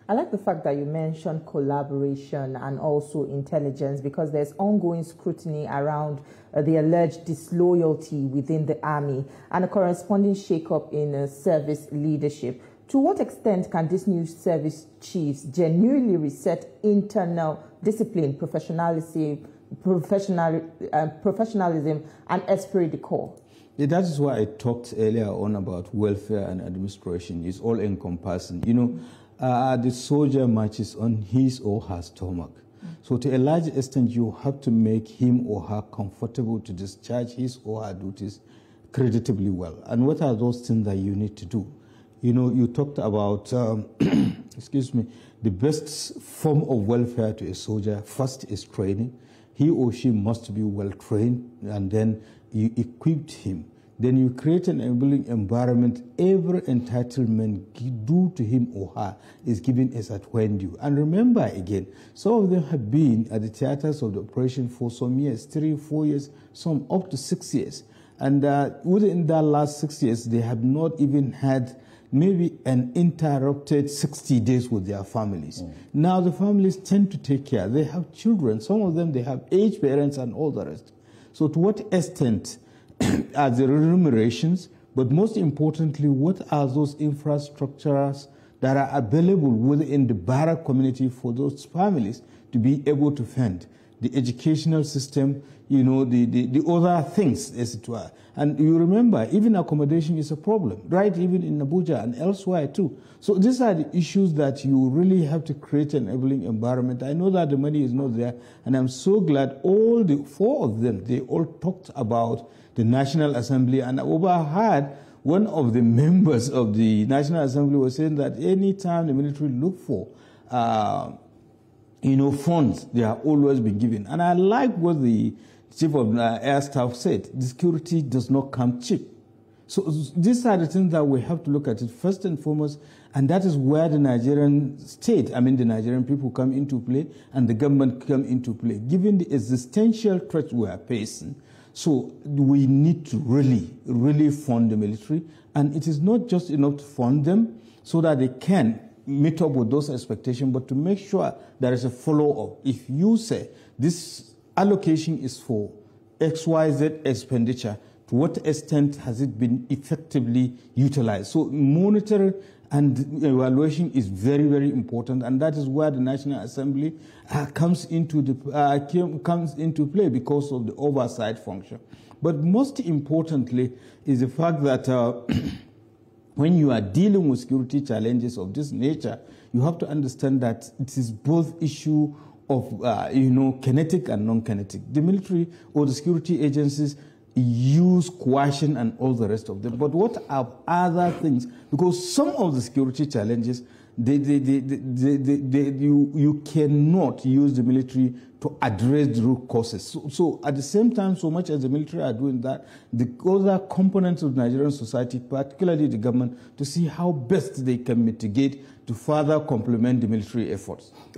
I like the fact that you mentioned collaboration and also intelligence, because there's ongoing scrutiny around the alleged disloyalty within the army and a corresponding shake-up in service leadership. To what extent can these new service chiefs genuinely reset internal discipline, professionalism, and esprit de corps? Yeah, that is why I talked earlier on about welfare and administration. It's all encompassing. You know, the soldier marches on his or her stomach. So to a large extent, you have to make him or her comfortable to discharge his or her duties creditably well. And what are those things that you need to do? You know, you talked about, excuse me, the best form of welfare to a soldier first is training. He or she must be well trained, and then you equip him. Then you create an enabling environment. Every entitlement due to him or her is given as at when due. And remember again, some of them have been at the theaters of the operation for some years, 3, 4 years, some up to 6 years. And within that last 6 years, they have not even had maybe an interrupted 60 days with their families. Now the families tend to take care. They have children. Some of them, they have aged parents and all the rest. So to what extent are the remunerations, but most importantly, what are those infrastructures that are available within the barrack community for those families to be able to fund the educational system, you know, the other things, as it were. And you remember, even accommodation is a problem, right? Even in Abuja and elsewhere too. So these are the issues that you really have to create an enabling environment. I know that the money is not there, and I'm so glad all the 4 of them, they all talked about the National Assembly. And I overheard one of the members of the National Assembly was saying that any time the military look for you know, funds, they have always been given. And I like what the Chief of Air Staff said: the security does not come cheap. So these are the things that we have to look at it first and foremost, and that is where the Nigerian state, I mean the Nigerian people, come into play, and the government come into play, given the existential threat we are facing. So we need to really fund the military, and it is not just enough to fund them so that they can meet up with those expectations, but to make sure there is a follow-up. If you say this allocation is for XYZ expenditure, to what extent has it been effectively utilized? So monitoring and evaluation is very, very important, and that is where the National Assembly comes into play because of the oversight function. But most importantly is the fact that when you are dealing with security challenges of this nature, you have to understand that it is both issue of you know, kinetic and non-kinetic. The military or the security agencies use coercion and all the rest of them. But what are other things? Because some of the security challenges, you cannot use the military to address the root causes. So at the same time, so much as the military are doing that, the other components of Nigerian society, particularly the government, to see how best they can mitigate to further complement the military efforts.